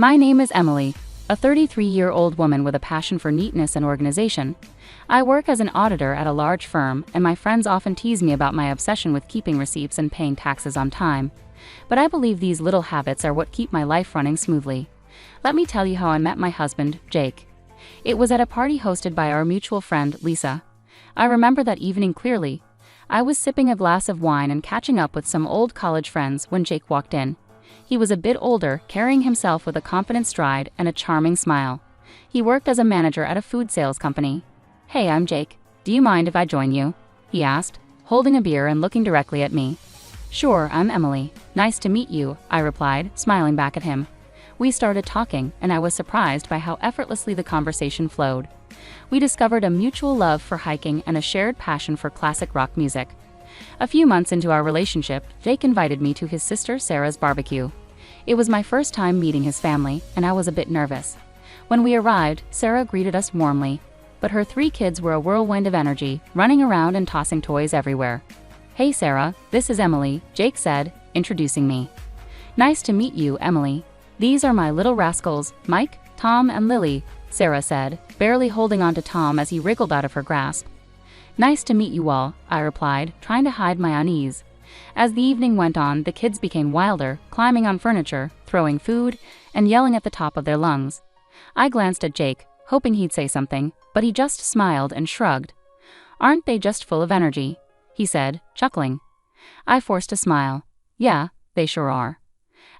My name is Emily, a 33-year-old woman with a passion for neatness and organization. I work as an auditor at a large firm, and my friends often tease me about my obsession with keeping receipts and paying taxes on time. But I believe these little habits are what keep my life running smoothly. Let me tell you how I met my husband, Jake. It was at a party hosted by our mutual friend, Lisa. I remember that evening clearly. I was sipping a glass of wine and catching up with some old college friends when Jake walked in. He was a bit older, carrying himself with a confident stride and a charming smile. He worked as a manager at a food sales company. "Hey, I'm Jake. Do you mind if I join you?" he asked, holding a beer and looking directly at me. "Sure, I'm Emily. Nice to meet you," I replied, smiling back at him. We started talking, and I was surprised by how effortlessly the conversation flowed. We discovered a mutual love for hiking and a shared passion for classic rock music. A few months into our relationship, Jake invited me to his sister Sarah's barbecue. It was my first time meeting his family, and I was a bit nervous. When we arrived, Sarah greeted us warmly, but her 3 kids were a whirlwind of energy, running around and tossing toys everywhere. "Hey Sarah, this is Emily," Jake said, introducing me. "Nice to meet you, Emily. These are my little rascals, Mike, Tom, and Lily," Sarah said, barely holding on to Tom as he wriggled out of her grasp. "Nice to meet you all," I replied, trying to hide my unease. As the evening went on, the kids became wilder, climbing on furniture, throwing food, and yelling at the top of their lungs. I glanced at Jake, hoping he'd say something, but he just smiled and shrugged. "Aren't they just full of energy?" he said, chuckling. I forced a smile. "Yeah, they sure are."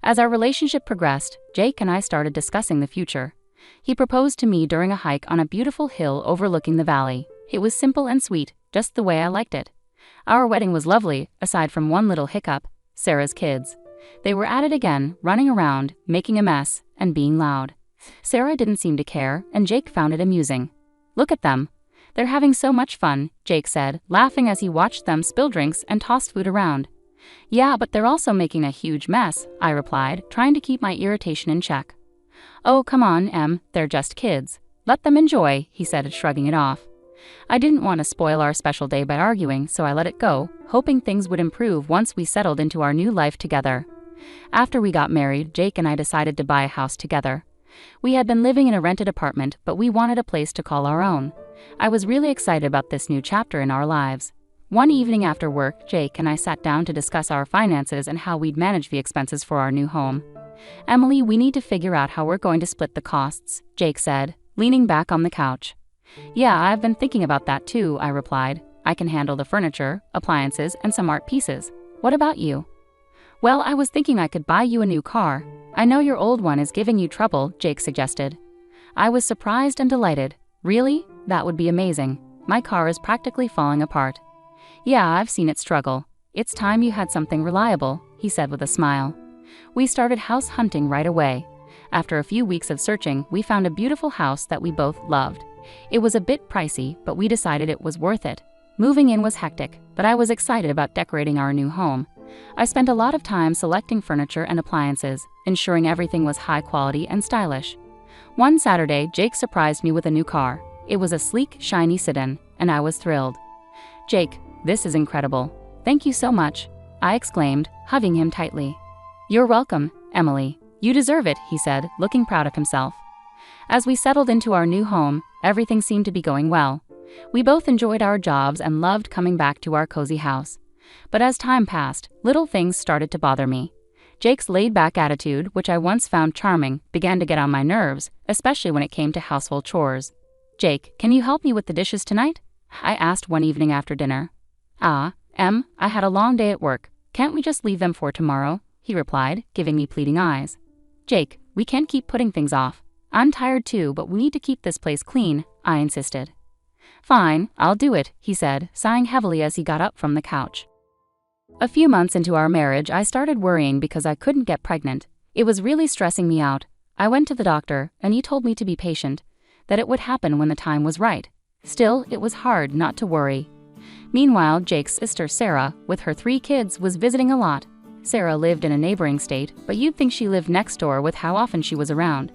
As our relationship progressed, Jake and I started discussing the future. He proposed to me during a hike on a beautiful hill overlooking the valley. It was simple and sweet, just the way I liked it. Our wedding was lovely, aside from one little hiccup: Sarah's kids. They were at it again, running around, making a mess, and being loud. Sarah didn't seem to care, and Jake found it amusing. "Look at them. They're having so much fun," Jake said, laughing as he watched them spill drinks and toss food around. "Yeah, but they're also making a huge mess," I replied, trying to keep my irritation in check. "Oh, come on, Em, they're just kids. Let them enjoy," he said, shrugging it off. I didn't want to spoil our special day by arguing, so I let it go, hoping things would improve once we settled into our new life together. After we got married, Jake and I decided to buy a house together. We had been living in a rented apartment, but we wanted a place to call our own. I was really excited about this new chapter in our lives. One evening after work, Jake and I sat down to discuss our finances and how we'd manage the expenses for our new home. "Emily, we need to figure out how we're going to split the costs," Jake said, leaning back on the couch. "Yeah, I've been thinking about that too," I replied. "I can handle the furniture, appliances, and some art pieces. What about you?" "Well, I was thinking I could buy you a new car. I know your old one is giving you trouble," Jake suggested. I was surprised and delighted. "Really? That would be amazing. My car is practically falling apart." "Yeah, I've seen it struggle. It's time you had something reliable," he said with a smile. We started house hunting right away. After a few weeks of searching, we found a beautiful house that we both loved. It was a bit pricey, but we decided it was worth it. Moving in was hectic, but I was excited about decorating our new home. I spent a lot of time selecting furniture and appliances, ensuring everything was high quality and stylish. One Saturday, Jake surprised me with a new car. It was a sleek, shiny sedan, and I was thrilled. "Jake, this is incredible. Thank you so much," I exclaimed, hugging him tightly. "You're welcome, Emily. You deserve it," he said, looking proud of himself. As we settled into our new home, everything seemed to be going well. We both enjoyed our jobs and loved coming back to our cozy house. But as time passed, little things started to bother me. Jake's laid-back attitude, which I once found charming, began to get on my nerves, especially when it came to household chores. "Jake, can you help me with the dishes tonight?" I asked one evening after dinner. "Em, I had a long day at work. Can't we just leave them for tomorrow?" he replied, giving me pleading eyes. "Jake, we can't keep putting things off. I'm tired too, but we need to keep this place clean," I insisted. "Fine, I'll do it," he said, sighing heavily as he got up from the couch. A few months into our marriage, I started worrying because I couldn't get pregnant. It was really stressing me out. I went to the doctor, and he told me to be patient, that it would happen when the time was right. Still, it was hard not to worry. Meanwhile, Jake's sister Sarah, with her 3 kids, was visiting a lot. Sarah lived in a neighboring state, but you'd think she lived next door with how often she was around.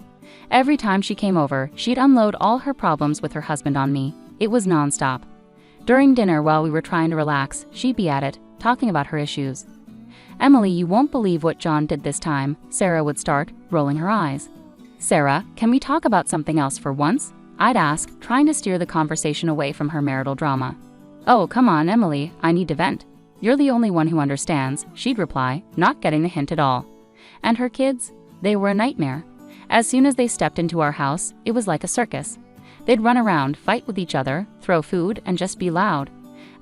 Every time she came over, she'd unload all her problems with her husband on me. It was nonstop. During dinner, while we were trying to relax, she'd be at it, talking about her issues. "Emily, you won't believe what John did this time," Sarah would start, rolling her eyes. Sarah, can we talk about something else for once? I'd ask, trying to steer the conversation away from her marital drama. Oh, come on, Emily, I need to vent. You're the only one who understands, she'd reply, not getting the hint at all. And her kids? They were a nightmare. As soon as they stepped into our house, it was like a circus. They'd run around, fight with each other, throw food, and just be loud.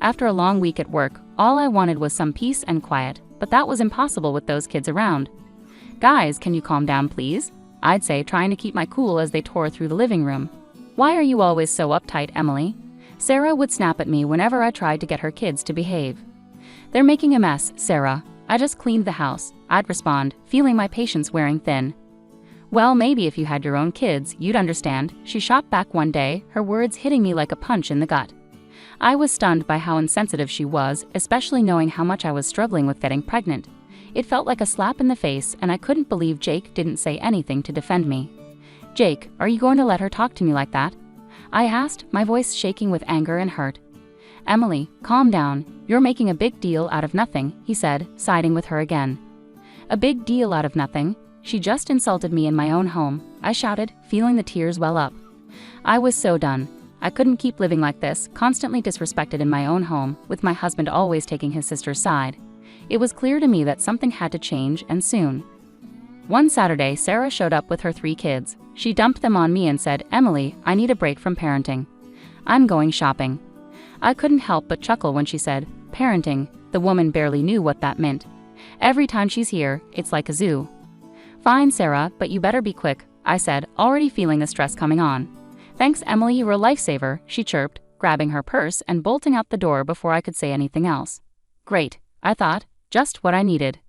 After a long week at work, all I wanted was some peace and quiet, but that was impossible with those kids around. Guys, can you calm down, please? I'd say, trying to keep my cool as they tore through the living room. Why are you always so uptight, Emily? Sarah would snap at me whenever I tried to get her kids to behave. They're making a mess, Sarah. I just cleaned the house, I'd respond, feeling my patience wearing thin. Well, maybe if you had your own kids, you'd understand, she shot back one day, her words hitting me like a punch in the gut. I was stunned by how insensitive she was, especially knowing how much I was struggling with getting pregnant. It felt like a slap in the face, and I couldn't believe Jake didn't say anything to defend me. Jake, are you going to let her talk to me like that? I asked, my voice shaking with anger and hurt. Emily, calm down. You're making a big deal out of nothing, he said, siding with her again. A big deal out of nothing? She just insulted me in my own home, I shouted, feeling the tears well up. I was so done. I couldn't keep living like this, constantly disrespected in my own home, with my husband always taking his sister's side. It was clear to me that something had to change, and soon. One Saturday, Sarah showed up with her 3 kids. She dumped them on me and said, Emily, I need a break from parenting. I'm going shopping. I couldn't help but chuckle when she said, parenting. The woman barely knew what that meant. Every time she's here, it's like a zoo. Fine, Sarah, but you better be quick, I said, already feeling the stress coming on. Thanks, Emily, you were a lifesaver, she chirped, grabbing her purse and bolting out the door before I could say anything else. Great, I thought, just what I needed.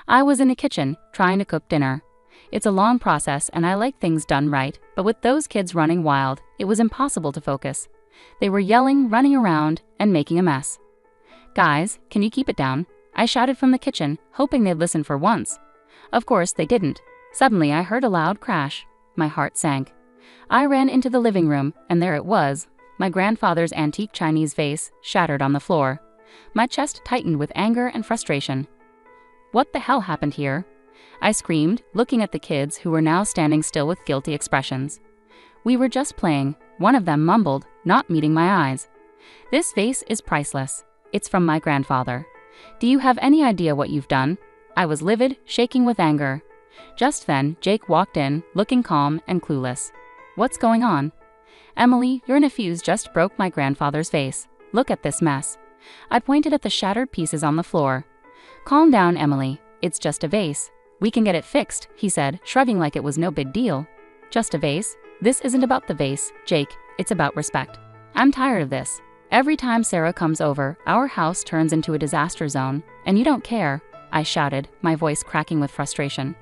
I was in the kitchen, trying to cook dinner. It's a long process and I like things done right, but with those kids running wild, it was impossible to focus. They were yelling, running around, and making a mess. Guys, can you keep it down? I shouted from the kitchen, hoping they'd listen for once. Of course they didn't. Suddenly I heard a loud crash. My heart sank. I ran into the living room, and there it was, my grandfather's antique Chinese vase, shattered on the floor. My chest tightened with anger and frustration. What the hell happened here? I screamed, looking at the kids who were now standing still with guilty expressions. We were just playing, one of them mumbled, not meeting my eyes. This vase is priceless. It's from my grandfather. Do you have any idea what you've done? I was livid, shaking with anger. Just then, Jake walked in, looking calm and clueless. What's going on? Emily, your nephews just broke my grandfather's vase. Look at this mess. I pointed at the shattered pieces on the floor. Calm down, Emily. It's just a vase. We can get it fixed, he said, shrugging like it was no big deal. Just a vase? This isn't about the vase, Jake. It's about respect. I'm tired of this. Every time Sarah comes over, our house turns into a disaster zone, and you don't care, I shouted, my voice cracking with frustration.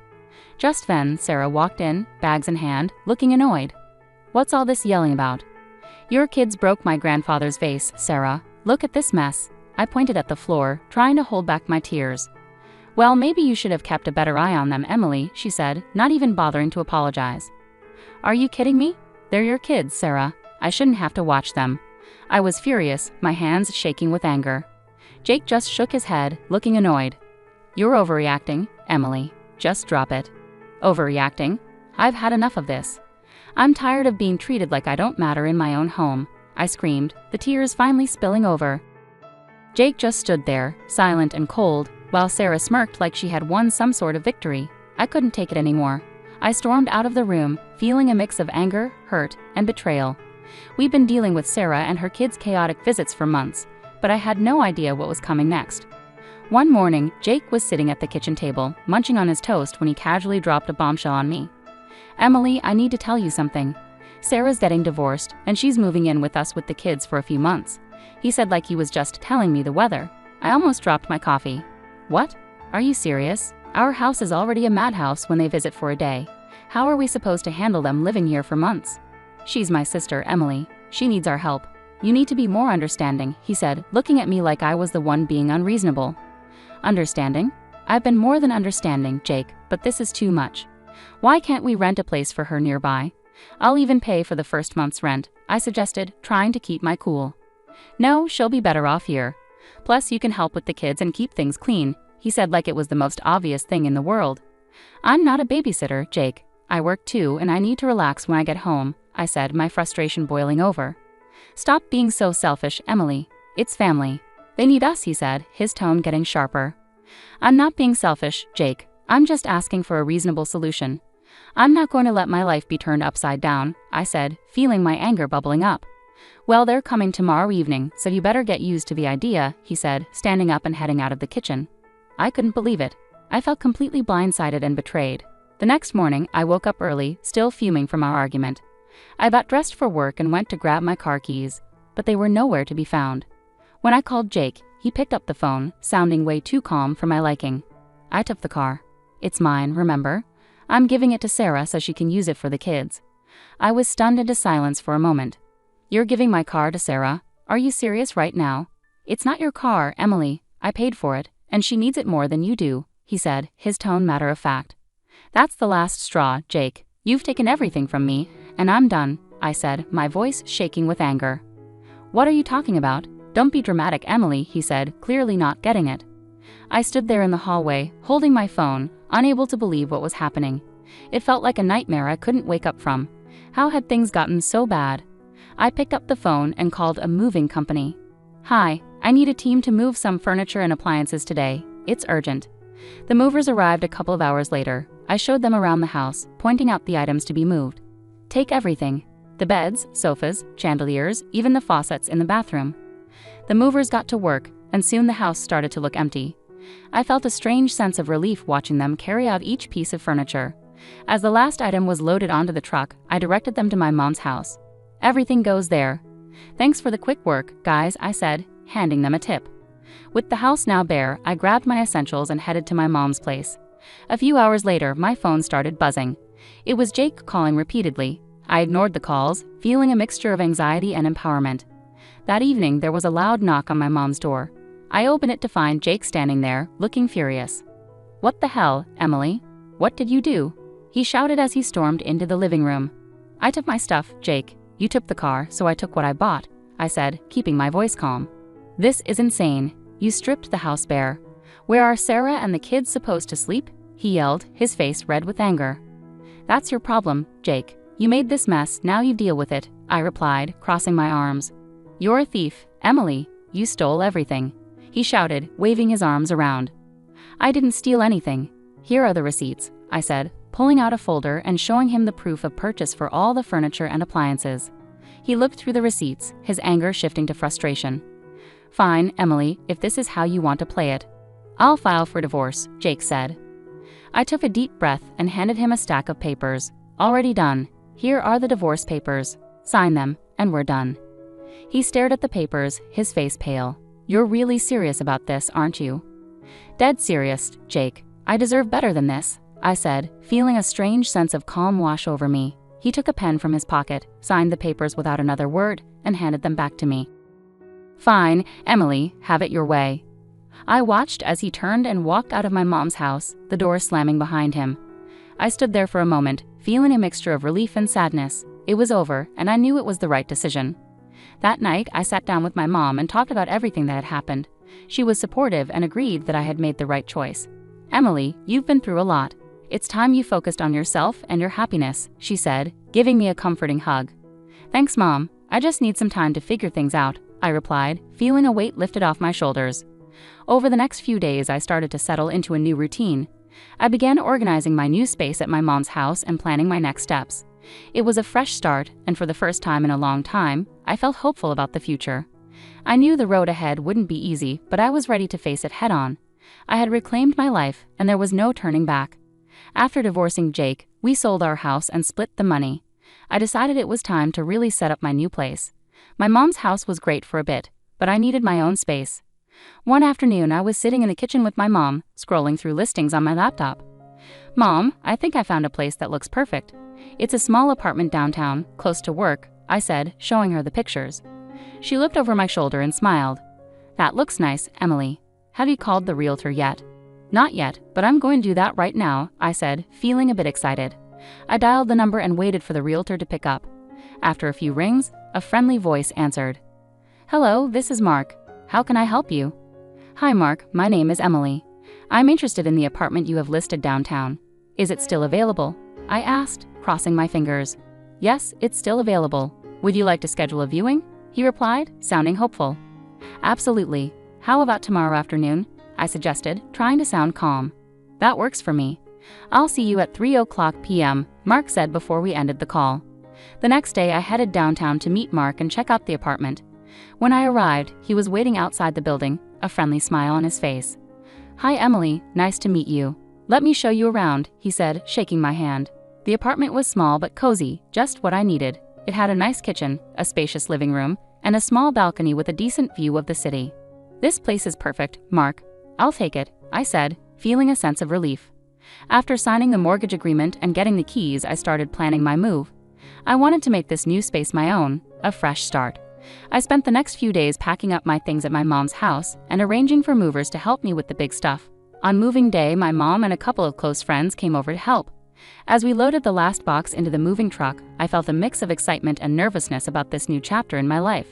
Just then, Sarah walked in, bags in hand, looking annoyed. What's all this yelling about? Your kids broke my grandfather's vase, Sarah. Look at this mess. I pointed at the floor, trying to hold back my tears. Well, maybe you should have kept a better eye on them, Emily, she said, not even bothering to apologize. Are you kidding me? They're your kids, Sarah. I shouldn't have to watch them. I was furious, my hands shaking with anger. Jake just shook his head, looking annoyed. You're overreacting, Emily. Just drop it. Overreacting? I've had enough of this. I'm tired of being treated like I don't matter in my own home, I screamed, the tears finally spilling over. Jake just stood there, silent and cold, while Sarah smirked like she had won some sort of victory. I couldn't take it anymore. I stormed out of the room, feeling a mix of anger, hurt, and betrayal. We'd been dealing with Sarah and her kids' chaotic visits for months, but I had no idea what was coming next. One morning, Jake was sitting at the kitchen table, munching on his toast when he casually dropped a bombshell on me. Emily, I need to tell you something. Sarah's getting divorced, and she's moving in with us with the kids for a few months. He said like he was just telling me the weather. I almost dropped my coffee. What? Are you serious? Our house is already a madhouse when they visit for a day. How are we supposed to handle them living here for months? She's my sister, Emily. She needs our help. You need to be more understanding, he said, looking at me like I was the one being unreasonable. Understanding? I've been more than understanding, Jake, but this is too much. Why can't we rent a place for her nearby? I'll even pay for the first month's rent, I suggested, trying to keep my cool. No, she'll be better off here. Plus, you can help with the kids and keep things clean, he said like it was the most obvious thing in the world. I'm not a babysitter, Jake. I work too and I need to relax when I get home, I said, my frustration boiling over. Stop being so selfish, Emily. It's family. They need us, he said, his tone getting sharper. I'm not being selfish, Jake. I'm just asking for a reasonable solution. I'm not going to let my life be turned upside down, I said, feeling my anger bubbling up. Well, they're coming tomorrow evening, so you better get used to the idea, he said, standing up and heading out of the kitchen. I couldn't believe it. I felt completely blindsided and betrayed. The next morning, I woke up early, still fuming from our argument. I got dressed for work and went to grab my car keys, but they were nowhere to be found. When I called Jake, he picked up the phone, sounding way too calm for my liking. I took the car. It's mine, remember? I'm giving it to Sarah so she can use it for the kids. I was stunned into silence for a moment. You're giving my car to Sarah? Are you serious right now? It's not your car, Emily. I paid for it, and she needs it more than you do, he said, his tone matter of fact. That's the last straw, Jake. You've taken everything from me, and I'm done, I said, my voice shaking with anger. What are you talking about? Don't be dramatic, Emily, he said, clearly not getting it. I stood there in the hallway, holding my phone, unable to believe what was happening. It felt like a nightmare I couldn't wake up from. How had things gotten so bad? I picked up the phone and called a moving company. Hi, I need a team to move some furniture and appliances today. It's urgent. The movers arrived a couple of hours later. I showed them around the house, pointing out the items to be moved. Take everything. The beds, sofas, chandeliers, even the faucets in the bathroom. The movers got to work, and soon the house started to look empty. I felt a strange sense of relief watching them carry out each piece of furniture. As the last item was loaded onto the truck, I directed them to my mom's house. Everything goes there. Thanks for the quick work, guys, I said, handing them a tip. With the house now bare, I grabbed my essentials and headed to my mom's place. A few hours later, my phone started buzzing. It was Jake calling repeatedly. I ignored the calls, feeling a mixture of anxiety and empowerment. That evening, there was a loud knock on my mom's door. I opened it to find Jake standing there, looking furious. What the hell, Emily? What did you do? He shouted as he stormed into the living room. I took my stuff, Jake. You took the car, so I took what I bought, I said, keeping my voice calm. This is insane. You stripped the house bare. Where are Sarah and the kids supposed to sleep? He yelled, his face red with anger. That's your problem, Jake. You made this mess, now you deal with it, I replied, crossing my arms. You're a thief, Emily. You stole everything. He shouted, waving his arms around. I didn't steal anything. Here are the receipts, I said, pulling out a folder and showing him the proof of purchase for all the furniture and appliances. He looked through the receipts, his anger shifting to frustration. Fine, Emily, if this is how you want to play it. I'll file for divorce, Jake said. I took a deep breath and handed him a stack of papers. Already done. Here are the divorce papers. Sign them, and we're done. He stared at the papers, his face pale. You're really serious about this, aren't you? Dead serious, Jake. I deserve better than this, I said, feeling a strange sense of calm wash over me. He took a pen from his pocket, signed the papers without another word, and handed them back to me. Fine, Emily, have it your way. I watched as he turned and walked out of my mom's house, the door slamming behind him. I stood there for a moment, feeling a mixture of relief and sadness. It was over, and I knew it was the right decision. That night, I sat down with my mom and talked about everything that had happened. She was supportive and agreed that I had made the right choice. Emily, you've been through a lot. It's time you focused on yourself and your happiness, she said, giving me a comforting hug. Thanks, Mom. I just need some time to figure things out, I replied, feeling a weight lifted off my shoulders. Over the next few days, I started to settle into a new routine. I began organizing my new space at my mom's house and planning my next steps. It was a fresh start, and for the first time in a long time, I felt hopeful about the future. I knew the road ahead wouldn't be easy, but I was ready to face it head-on. I had reclaimed my life, and there was no turning back. After divorcing Jake, we sold our house and split the money. I decided it was time to really set up my new place. My mom's house was great for a bit, but I needed my own space. One afternoon, I was sitting in the kitchen with my mom, scrolling through listings on my laptop. Mom, I think I found a place that looks perfect. It's a small apartment downtown, close to work, I said, showing her the pictures. She looked over my shoulder and smiled. That looks nice, Emily. Have you called the realtor yet? Not yet, but I'm going to do that right now, I said, feeling a bit excited. I dialed the number and waited for the realtor to pick up. After a few rings, a friendly voice answered. Hello, this is Mark. How can I help you? Hi, Mark, my name is Emily. I'm interested in the apartment you have listed downtown. Is it still available? I asked, crossing my fingers. Yes, it's still available. Would you like to schedule a viewing? He replied, sounding hopeful. Absolutely. How about tomorrow afternoon? I suggested, trying to sound calm. That works for me. I'll see you at 3:00 p.m., Mark said before we ended the call. The next day I headed downtown to meet Mark and check out the apartment. When I arrived, he was waiting outside the building, a friendly smile on his face. Hi Emily, nice to meet you. Let me show you around, he said, shaking my hand. The apartment was small but cozy, just what I needed. It had a nice kitchen, a spacious living room, and a small balcony with a decent view of the city. This place is perfect, Mark. I'll take it, I said, feeling a sense of relief. After signing the mortgage agreement and getting the keys, I started planning my move. I wanted to make this new space my own, a fresh start. I spent the next few days packing up my things at my mom's house and arranging for movers to help me with the big stuff. On moving day, my mom and a couple of close friends came over to help. As we loaded the last box into the moving truck, I felt a mix of excitement and nervousness about this new chapter in my life.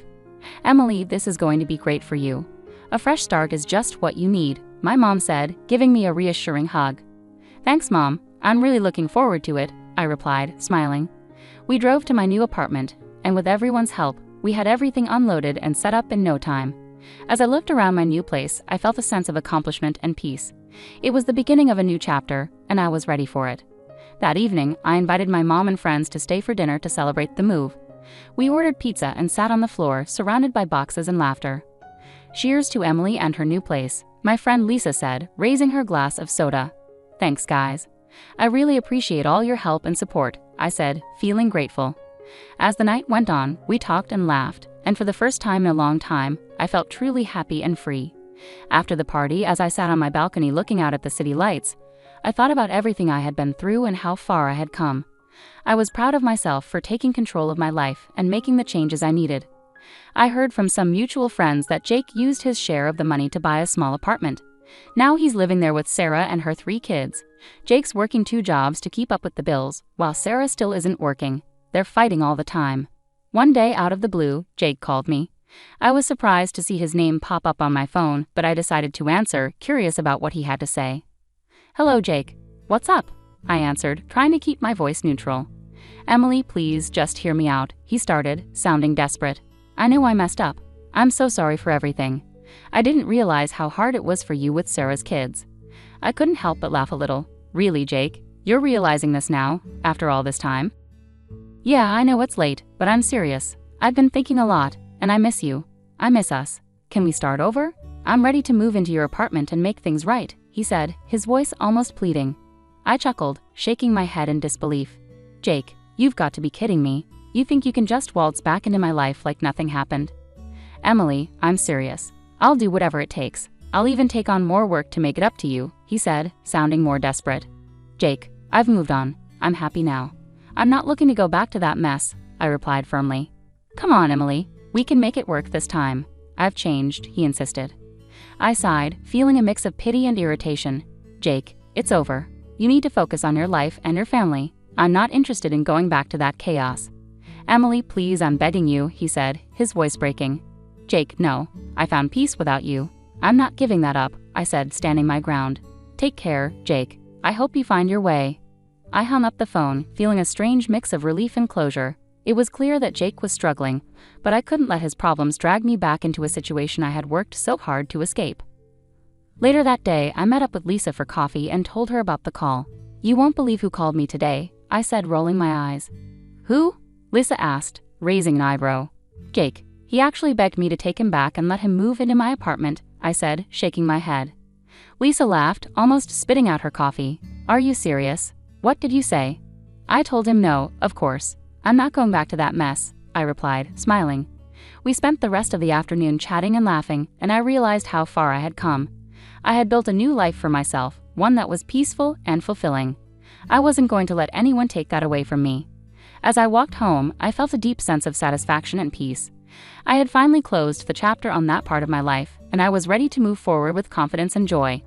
Emily, this is going to be great for you. A fresh start is just what you need, my mom said, giving me a reassuring hug. Thanks, Mom. I'm really looking forward to it, I replied, smiling. We drove to my new apartment, and with everyone's help, we had everything unloaded and set up in no time. As I looked around my new place, I felt a sense of accomplishment and peace. It was the beginning of a new chapter, and I was ready for it. That evening, I invited my mom and friends to stay for dinner to celebrate the move. We ordered pizza and sat on the floor, surrounded by boxes and laughter. Cheers to Emily and her new place, my friend Lisa said, raising her glass of soda. Thanks, guys. I really appreciate all your help and support, I said, feeling grateful. As the night went on, we talked and laughed, and for the first time in a long time, I felt truly happy and free. After the party, as I sat on my balcony looking out at the city lights, I thought about everything I had been through and how far I had come. I was proud of myself for taking control of my life and making the changes I needed. I heard from some mutual friends that Jake used his share of the money to buy a small apartment. Now he's living there with Sarah and her 3 kids. Jake's working 2 jobs to keep up with the bills, while Sarah still isn't working. They're fighting all the time. One day, out of the blue, Jake called me. I was surprised to see his name pop up on my phone, but I decided to answer, curious about what he had to say. Hello, Jake. What's up? I answered, trying to keep my voice neutral. Emily, please just hear me out, he started, sounding desperate. I know I messed up. I'm so sorry for everything. I didn't realize how hard it was for you with Sarah's kids. I couldn't help but laugh a little. Really, Jake? You're realizing this now, after all this time? Yeah, I know it's late, but I'm serious. I've been thinking a lot, and I miss you. I miss us. Can we start over? I'm ready to move into your apartment and make things right, he said, his voice almost pleading. I chuckled, shaking my head in disbelief. Jake, you've got to be kidding me. You think you can just waltz back into my life like nothing happened? Emily, I'm serious. I'll do whatever it takes. I'll even take on more work to make it up to you, he said, sounding more desperate. Jake, I've moved on. I'm happy now. I'm not looking to go back to that mess, I replied firmly. Come on, Emily. We can make it work this time. I've changed, he insisted. I sighed, feeling a mix of pity and irritation. Jake, it's over. You need to focus on your life and your family. I'm not interested in going back to that chaos. Emily, please, I'm begging you, he said, his voice breaking. Jake, no. I found peace without you. I'm not giving that up, I said, standing my ground. Take care, Jake. I hope you find your way. I hung up the phone, feeling a strange mix of relief and closure. It was clear that Jake was struggling, but I couldn't let his problems drag me back into a situation I had worked so hard to escape. Later that day, I met up with Lisa for coffee and told her about the call. You won't believe who called me today, I said, rolling my eyes. Who? Lisa asked, raising an eyebrow. Jake. He actually begged me to take him back and let him move into my apartment, I said, shaking my head. Lisa laughed, almost spitting out her coffee. Are you serious? What did you say? I told him no, of course. I'm not going back to that mess, I replied, smiling. We spent the rest of the afternoon chatting and laughing, and I realized how far I had come. I had built a new life for myself, one that was peaceful and fulfilling. I wasn't going to let anyone take that away from me. As I walked home, I felt a deep sense of satisfaction and peace. I had finally closed the chapter on that part of my life, and I was ready to move forward with confidence and joy.